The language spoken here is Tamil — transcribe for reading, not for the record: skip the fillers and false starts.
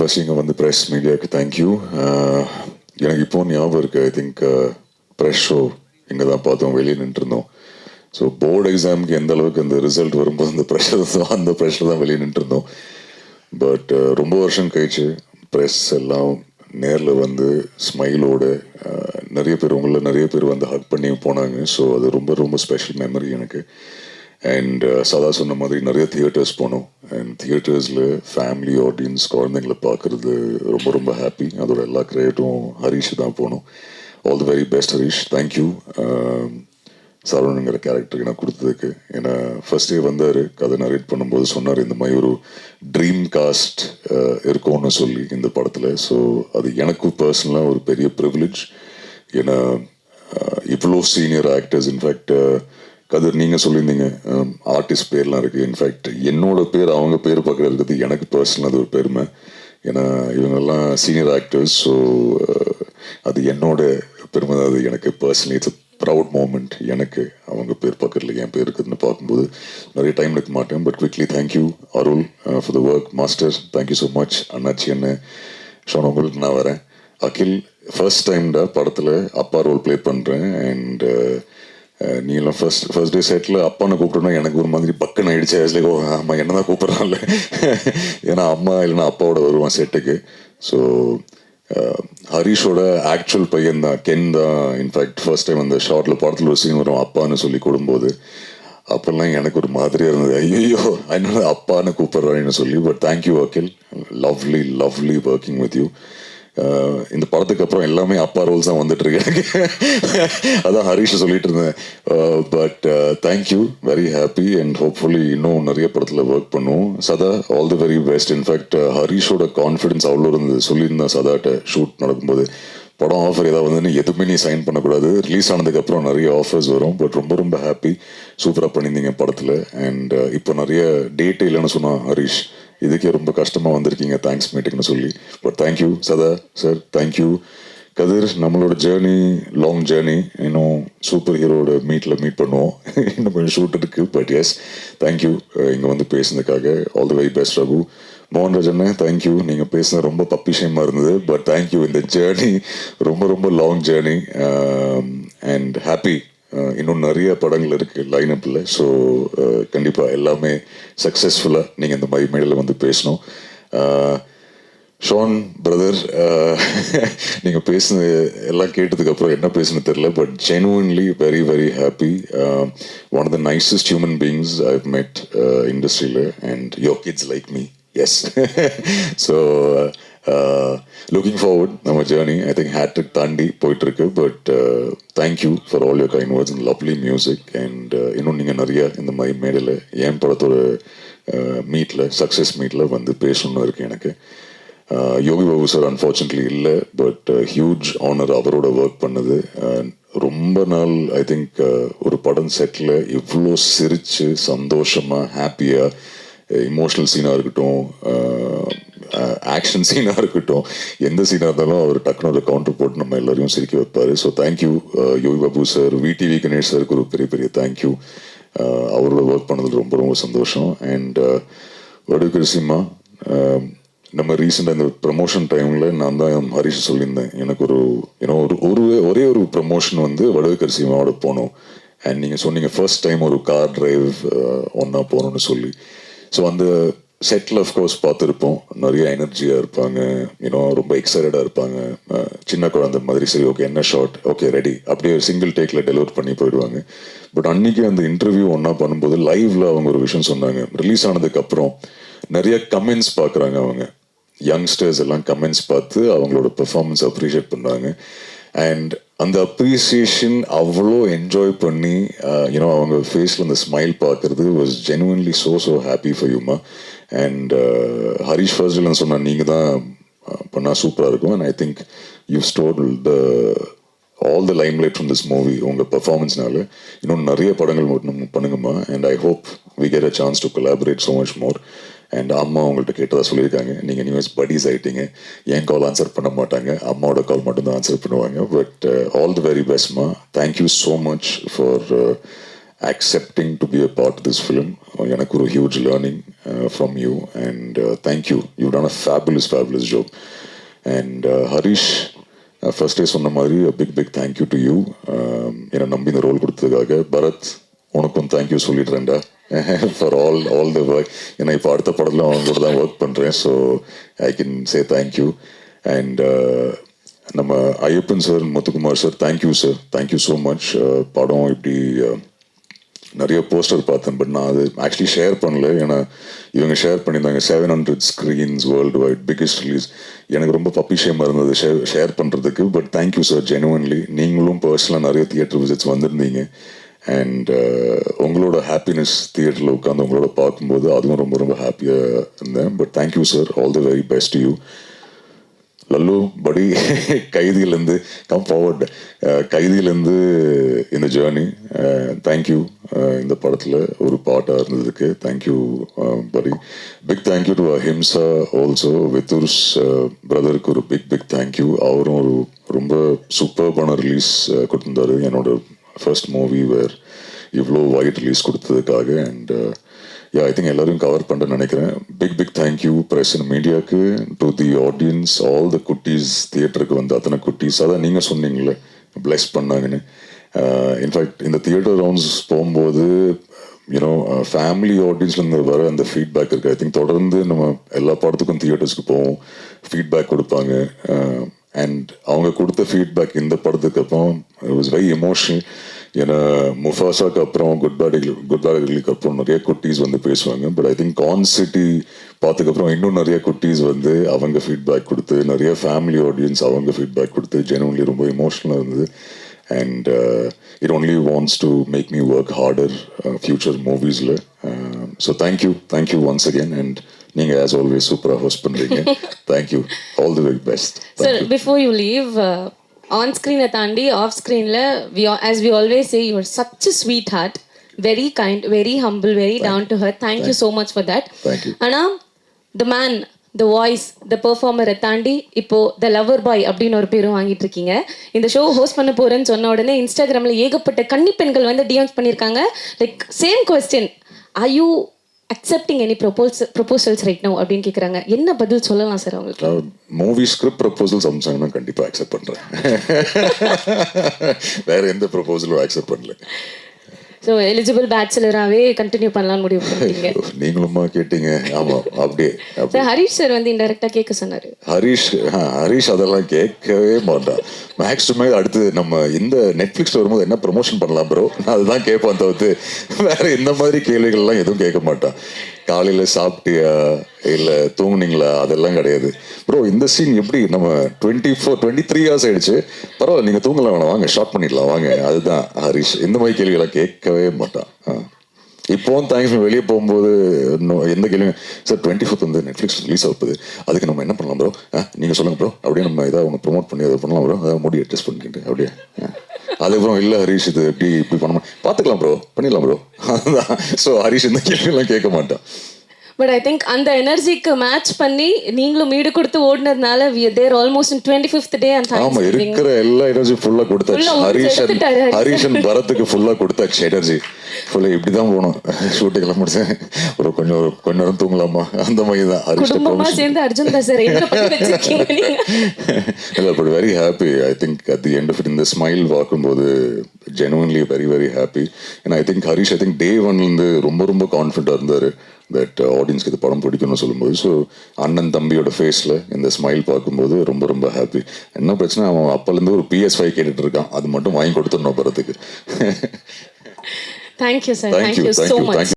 ஃபர்ஸ்ட் இங்கே வந்து ப்ரெஸ் மீடியாவுக்கு தேங்க்யூ. எனக்கு இப்போ ஞாபகம் இருக்குது, ஐ திங்க் ப்ரெஸ் ஷோ இங்கே தான் பார்த்தோம், வெளியே நின்றுருந்தோம். ஸோ போர்டு எக்ஸாமுக்கு எந்த அளவுக்கு அந்த ரிசல்ட் வரும்போது அந்த ப்ரெஷர் தான் வெளியே நின்றுருந்தோம். பட் ரொம்ப வருஷம் கழிச்சு ப்ரெஸ் எல்லாம் நேரில் வந்து ஸ்மைலோட நிறைய பேர் உங்களில் நிறைய பேர் வந்து ஹக் பண்ணி போனாங்க. ஸோ அது ரொம்ப ரொம்ப ஸ்பெஷல் மெமரி எனக்கு. அண்ட் சதா சொன்ன மாதிரி நிறைய தியேட்டர்ஸ் போனோம். அண்ட் தியேட்டர்ஸில் ஃபேமிலி ஆடியன்ஸ் குழந்தைங்களை பார்க்குறது ரொம்ப ரொம்ப ஹாப்பி. அதோட எல்லா கிரெடிட்டும் ஹரீஷ் தான் போனோம். All the very best Harish, thank you. சரவணங்கிற கேரக்டருக்கு நான் கொடுத்ததுக்கு. ஏன்னா ஃபர்ஸ்ட் டே வந்தார், கதை நரேட் பண்ணும்போது சொன்னார் இந்த மாதிரி ஒரு ட்ரீம் காஸ்ட் இருக்கும்னு சொல்லி இந்த படத்தில். ஸோ அது எனக்கும் பர்சனலாக ஒரு பெரிய ப்ரிவிலேஜ். ஏன்னா இவ்வளோ சீனியர் ஆக்டர்ஸ், இன்ஃபேக்ட் கதிர் நீங்கள் சொல்லியிருந்தீங்க ஆர்டிஸ்ட் பேர்லாம் இருக்குது. இன்ஃபேக்ட் என்னோட பேர் அவங்க பேர் பக்கம் இருக்கிறது எனக்கு பர்சனலாக அது ஒரு பெருமை. ஏன்னா இவங்கெல்லாம் சீனியர் ஆக்டர்ஸ். ஸோ அது என்னோட பெருமை தான். அது எனக்கு பர்சனலி இட்ஸ் ப்ரவுட் மூமெண்ட். எனக்கு அவங்க பேர் பக்கத்தில் என் பேர் இருக்குதுன்னு பார்க்கும்போது நிறைய டைம் எடுக்க மாட்டேன். But quickly thank you Arul for the work. Master thank you so much. அண்ணாச்சி என்ன ஷோன் உங்களுக்கு நான் வரேன். அகில் ஃபர்ஸ்ட் டைம்டா படத்தில் அப்பா ரோல் ப்ளே பண்ணுறேன். அண்ட் நீலாம் ஃபர்ஸ்ட் டே செட்டில் அப்பானை கூப்பிட்டோன்னா எனக்கு ஒரு மாதிரி பக்கன் ஆகிடுச்சு. ஆஸ்லேயே அம்மா என்ன தான் கூப்பிட்றான்ல. ஏன்னா அம்மா இல்லைன்னா அப்பாவோட வருவான் செட்டுக்கு. ஸோ ஹரீஷோட ஆக்சுவல் பையன் தான், கென் தான். இன்ஃபேக்ட் ஃபர்ஸ்ட் டைம் அந்த ஷார்ட்டில் படத்தில் ஒரு சீன் வரும் அப்பான்னு சொல்லி கொடுக்கும்போது அப்போல்லாம் எனக்கு ஒரு மாதிரியாக இருந்தது, ஐயோ என்ன அப்பான்னு கூப்பிட்றான்னு சொல்லி. But thank you Akhil, lovely lovely working with you. இந்த படத்துக்கு அப்புறம் எல்லாமே அப்பா ரோல்ஸ் தான் வந்துட்டு இருக்கு எனக்கு. அதான் ஹரீஷ் சொல்லிட்டு இருந்தேன். But thank you, very happy. And hopefully இன்னும் நிறைய படத்தில் ஒர்க் பண்ணுவோம். Sadha all the very best. In fact ஹரீஷோட கான்ஃபிடன்ஸ் அவ்வளோ இருந்தது. சொல்லியிருந்தேன் சதாட்ட ஷூட் நடக்கும்போது, படம் ஆஃபர் ஏதாவது வந்து எதுவுமே நீ சைன் பண்ணக்கூடாது, ரிலீஸ் ஆனதுக்கப்புறம் நிறைய ஆஃபர்ஸ் வரும். பட் ரொம்ப ரொம்ப ஹாப்பி, சூப்பராக பண்ணியிருந்தீங்க படத்தில். அண்ட் இப்போ நிறைய டேட்டே இல்லைன்னு சொன்னான் ஹரீஷ், இதுக்கே ரொம்ப கஷ்டமாக வந்திருக்கீங்க தேங்க்ஸ் மீட்டிங்னு சொல்லி. பட் தேங்க்யூ சதா சார், தேங்க்யூ கதிர். நம்மளோட ஜேர்னி லாங் ஜேர்னி, இன்னும் சூப்பர் ஹீரோட மீட் பண்ணுவோம். இன்னும் கொஞ்சம் ஷூட் இருக்குது. பட் எஸ் தேங்க்யூ இங்கே வந்து பேசுனதுக்காக. All the very best Raghu. Mohanraj அண்ணன் தேங்க்யூ, நீங்கள் பேசுனது ரொம்ப பப்பி ஷேமாக இருந்தது. பட் தேங்க்யூ, இந்த ஜேர்னி ரொம்ப ரொம்ப லாங் ஜேர்னி. அண்ட் ஹாப்பி, இன்னும் நிறைய படங்கள் இருக்குது லைனப்பில். ஸோ கண்டிப்பாக எல்லாமே சக்ஸஸ்ஃபுல்லாக நீங்கள் இந்த மாதிரி மேடையில் வந்து பேசணும். ஷான் பிரதர், நீங்கள் பேசுனது எல்லாம் கேட்டதுக்கப்புறம் என்ன பேசுன்னு தெரில. But genuinely very very happy. One of the nicest human beings I've met இண்டஸ்ட்ரியில். And your kids like me. Yes. So looking forward நம்ம ஜேர்னி. ஐ திங்க் ஹேட்ரிக் தாண்டி போயிட்டுருக்கு. But thank you for all your kind words and lovely music. And இன்னும் நீங்கள் நிறைய இந்த மாதிரி மேடையில் என் படத்தோட மீட்டில் சக்ஸஸ் மீட்டில் வந்து பேசணுன்னு இருக்குது எனக்கு. யோகி பாபு சார் அன்ஃபார்ச்சுனேட்லி இல்லை. பட் ஹியூஜ் ஆனர் அவரோட ஒர்க் பண்ணது. ரொம்ப நாள் ஐ திங்க் ஒரு படம் செட்டில் இவ்வளோ சிரித்து சந்தோஷமாக ஹாப்பியாக, இமோஷனல் சீனாக இருக்கட்டும், ஆக்ஷன் சீனாக இருக்கட்டும், எந்த சீனாக இருந்தாலும் அவர் டக்குனு ஒரு கவுண்டர் போட்டு நம்ம எல்லாரையும் சிரிக்க வைப்பார். So thank you Yogi Babu sir. VTV Ganesh சாருக்கு ஒரு பெரிய பெரிய தேங்க்யூ. அவரோட ஒர்க் பண்ணது ரொம்ப ரொம்ப சந்தோஷம். அண்ட் வடுகரிசிமா, நம்ம ரீசெண்டாக இந்த ப்ரமோஷன் டைமில் நான் தான் ஹரிஷ் சொல்லியிருந்தேன், எனக்கு ஒரு ஒரே ஒரு ப்ரமோஷன் வந்து வடுகரிசிமாவோட போனோம். அண்ட் நீங்கள் சொன்னீங்க ஃபர்ஸ்ட் டைம் ஒரு கார் டிரைவ் ஒன்றா போகணுன்னு சொல்லி. ஸோ அந்த செட்டில் அஃப்கோர்ஸ் பார்த்துருப்போம், நிறைய எனர்ஜியாக இருப்பாங்க, ரொம்ப எக்ஸைட்டடாக இருப்பாங்க, சின்ன குழந்தை மாதிரி. சரி ஓகே என்ன ஷார்ட், ஓகே ரெடி, அப்படியே சிங்கிள் டேக்கில் டெலிவர் பண்ணி போயிடுவாங்க. பட் அன்றைக்கி அந்த இன்டர்வியூ ஒன்றா பண்ணும்போது லைவில் அவங்க ஒரு விஷயம் சொன்னாங்க. ரிலீஸ் ஆனதுக்கப்புறம் நிறைய கமெண்ட்ஸ் பார்க்குறாங்க அவங்க, யங்ஸ்டர்ஸ் எல்லாம் கமெண்ட்ஸ் பார்த்து அவங்களோட பெர்ஃபார்மன்ஸ் அப்ரிஷியேட் பண்ணாங்க. அண்ட் அந்த அப்ரிசியேஷன் அவ்வளோ என்ஜாய் பண்ணி அவங்க ஃபேஸில் அந்த ஸ்மைல் பார்க்குறது was genuinely so happy for Yuma. And Harish ஃபர்ஸ்ட்ல சொன்னால் நீங்கள் தான் பண்ணால் சூப்பராக இருக்கும். And I think you stole all the limelight from this movie. உங்கள் பெர்ஃபார்மன்ஸ்னால இன்னும் நிறைய படங்கள் பண்ணுங்கம்மா. And I hope we get a chance to collaborate so much more. And அம்மா அவங்கள்ட்ட கேட்டதாக சொல்லியிருக்காங்க, நீங்கள் நியூஸ் படிஸ் ஆகிட்டீங்க, என் கால் ஆன்சர் பண்ண மாட்டாங்க, அம்மாவோட கால் மட்டும்தான் ஆன்சர் பண்ணுவாங்க. பட் ஆல் தி வெரி பெஸ்ட்மா. Thank you so much for accepting to be a part of this film. எனக்கு ஒரு huge learning from you, and thank you. You've done a fabulous job. And Harish, first day சொன்ன மாதிரி a big thank you to you. என்னை நம்பி இந்த ரோல் கொடுத்ததுக்காக. பரத், உனக்கும் தேங்க்யூ சொல்லிடுறேன்டா ஃபார் ஆல் த ஒர்க். ஏன்னா இப்போ அடுத்த படத்தில் அவங்க கூட தான் ஒர்க் பண்ணுறேன். So I can say thank you. And நம்ம Ayyappan sir, Muthukumar sir, thank you so much. படம் இப்படி நிறைய போஸ்டர் பார்த்தேன், பட் நான் அது ஆக்சுவலி ஷேர் பண்ணல. ஏன்னா இவங்க ஷேர் பண்ணியிருந்தாங்க 700 screens world wide, biggest release. எனக்கு ரொம்ப பப்பிஷேமாக இருந்தது ஷேர் பண்ணுறதுக்கு. But thank you sir, genuinely. நீங்களும் பர்சனலாக நிறைய தியேட்டர் விசிட்ஸ் வந்திருந்தீங்க. அண்ட் உங்களோட ஹாப்பினஸ் தியேட்டரில் உட்காந்து உங்களோட பார்க்கும்போது அதுவும் ரொம்ப ஹாப்பியாக இருந்தேன். But thank you sir, all the very best you. Lalu படி, கைதியிலேருந்து கம் ஃபார்வர்ட், கைதியிலேருந்து இந்த ஜேர்னி. தேங்க்யூ இந்த படத்தில் ஒரு பாட்டாக இருந்ததுக்கு. தேங்க்யூ படி. Big thank you to Ahimsa also. Vithurs பிரதருக்கு ஒரு பிக் தேங்க்யூ. அவரும் ஒரு ரொம்ப சூப்பர்பான ரிலீஸ் கொடுத்துருந்தாரு. என்னோட ஃபர்ஸ்ட் மூவி வேர் இவ்வளோ வைட் ரிலீஸ் கொடுத்ததுக்காக. அண்ட் ஐ திங்க் எல்லாரையும் கவர் பண்ணுறேன்னு நினைக்கிறேன். பிக் தேங்க்யூ ப்ரெஸ் அண்ட் மீடியாவுக்கு, to the audience, all the குட்டீஸ், தியேட்டருக்கு வந்து அத்தனை குட்டீஸ். அதான் நீங்கள் சொன்னீங்களே பிளெஸ் பண்ணாங்கன்னு. இன்ஃபேக்ட் இந்த தியேட்டர் ரவுண்ட்ஸ் போகும்போது யூனோ ஃபேமிலி ஆடியன்ஸ்லேருந்து வர அந்த ஃபீட்பேக் இருக்குது. ஐ திங்க் தொடர்ந்து நம்ம எல்லா படத்துக்கும் தியேட்டர்ஸ்க்கு போவோம், ஃபீட்பேக் கொடுப்பாங்க. அண்ட் அவங்க கொடுத்த ஃபீட்பேக் இந்த படத்துக்கு அப்புறம் இட் வாஸ் வெரி எமோஷனல். ஏன்னா முஃபாசாக்கு அப்புறம் குட் பேட் அப்புறம் நிறைய குட்டீஸ் வந்து பேசுவாங்க. பட் ஐ திங்க் கான் சிட்டி பார்த்ததுக்கப்புறம் இன்னும் நிறைய குட்டீஸ் வந்து அவங்க ஃபீட்பேக் கொடுத்து, நிறைய ஃபேமிலி ஆடியன்ஸ் அவங்க ஃபீட்பேக் கொடுத்து, ஜெனுவன்லி ரொம்ப எமோஷனலாக இருந்தது. And it only wants to make me work harder future மூவிஸில். So thank you once again. And நீங்க as always சூப்பரா ஹோஸ்ட் பண்றீங்க. thank you, all the very best. Sir, before you leave, on screen தாண்டி off screen la as we always say, you are such a sweetheart, very kind, very humble, very down to earth. Thank you so much for that. Thank you. ஆனா the man, the voice, the performer தாண்டி இப்போ the lover boy அப்படின்னு ஒரு பேரும் வாங்கிட்டு இருக்கீங்க. இந்த ஷோ ஹோஸ்ட் பண்ண போறேன்னு சொன்ன உடனே இன்ஸ்டாகிராம்ல ஏகப்பட்ட கன்னி பெண்கள் வந்து டிஎம்ஸ் பண்ணிருக்காங்க. Like same question, are you accepting any proposals right now அப்படின்னு கேக்குறாங்க. என்ன பதில் சொல்லலாம் சார் அவங்களுக்கு? மூவி ஸ்கிரிப்ட் ப்ரொபோசல்ஸ் அம்சாங்கன்னா கண்டிப்பா அக்செப்ட் பண்றேன். வேற எந்த ப்ரொபோசலும் அக்செப்ட் பண்ணல. ஸோ எலிஜிபிள் பேச்சுலராகவே கண்டினியூ பண்ணலாம்னு முடிவு பண்ணிட்டீங்க. நீங்களுமா கேட்டீங்க? ஆமாம், அப்படியே. ஹரிஷ் சார் வந்து இன்டெரக்டாக கேட்க சொன்னார். ஹரிஷ் அதெல்லாம் கேட்கவே மாட்டான். மேக்ஸிமே அடுத்து நம்ம இந்த நெட்ஃப்ளிக்ஸில் வரும்போது என்ன ப்ரொமோஷன் பண்ணலாம் ப்ரோ, நான் அதுதான் கேட்பான் தவிர்த்து வேற இந்த மாதிரி கேள்விகள்லாம் எதுவும் கேட்க மாட்டான். காலையில் சாப்பிட்டியா இல்லை தூங்குனீங்களா அதெல்லாம் கிடையாது. ப்ரோ இந்த சீன் எப்படி நம்ம 23 hours ஆயிடுச்சு, பரவாயில்ல நீங்கள் தூங்கலாம், வேணாம் வாங்க ஷார்ட் பண்ணிடலாம் வாங்க. அதுதான் ஹரிஷ். இந்த மாதிரி கேள்விகளாம் கேட்கவே மாட்டான். இப்போவும் தேங்க்ஸ் வெளியே போகும்போது எந்த கேள்வியும் சார் 24th வந்து நெட்ஃப்ளிக்ஸ் ரிலீஸ் ஆகுது, அதுக்கு நம்ம என்ன பண்ணலாம் ப்ரோ, நீங்கள் சொல்லுங்கள் ப்ரோ, அப்படியே நம்ம ஏதாவது ஒன்று ப்ரொமோட் பண்ணி அதை பண்ணலாம் ப்ரோ, அதை முடி அட்ஜஸ்ட் பண்ணிக்கிட்டு அப்படியே. அதுக்கப்புறம் இல்லை ஹரிஷ் இது இப்படி பண்ணணும், பார்த்துக்கலாம் ப்ரோ, பண்ணிடலாம் ப்ரோ. அதுதான். ஸோ ஹரிஷ் இந்த கேள்வியெல்லாம் கேட்க மாட்டான். பட் ஐ திங்க் அந்த எனர்ஜிக்கு மேட்ச் பண்ணி நீங்களும் மீடு கொடுத்து ஓடுனதுனால we are there almost in 25th day and thanks. ஆமா, இருக்கிற எல்லா எனர்ஜி ஃபுல்லா கொடுத்தாச்சு. ஹரிஷன் பரத்துக்கு ஃபுல்லா கொடுத்தாச்சு எனர்ஜி ஃபுல்லா. இப்படிதான் போகணும். ஷூட்டிங்லாம் முடிச்சேன், ஒரு கொஞ்ச நேரம் தூங்கலாமா அந்த மாதிரி தான். குடும்பமா சேர்ந்து அர்ஜுன் தான் சார் என்ன பண்ணி வச்சிருக்கீங்க நீங்க? இல்ல, but very happy. I think at the end of it இந்த ஸ்மைல் பார்க்கும்போது genuinely very happy. And I think Harish day 1லேருந்து ரொம்ப கான்ஃபிடென்ட்டாக இருந்தார் தட் ஆடியன்ஸ்க்கு இந்த படம் பிடிக்கும்னு சொல்லும்போது. ஸோ அண்ணன் தம்பியோட ஃபேஸில் இந்த ஸ்மைல் பார்க்கும்போது ரொம்ப ஹாப்பி. என்ன பிரச்சனை, அவன் அப்போலேருந்து ஒரு PS5 கேட்டுட்டு இருக்கான், அது மட்டும் வாங்கி கொடுத்துடணும் படத்துக்கு. Thank you sir, thank you so much.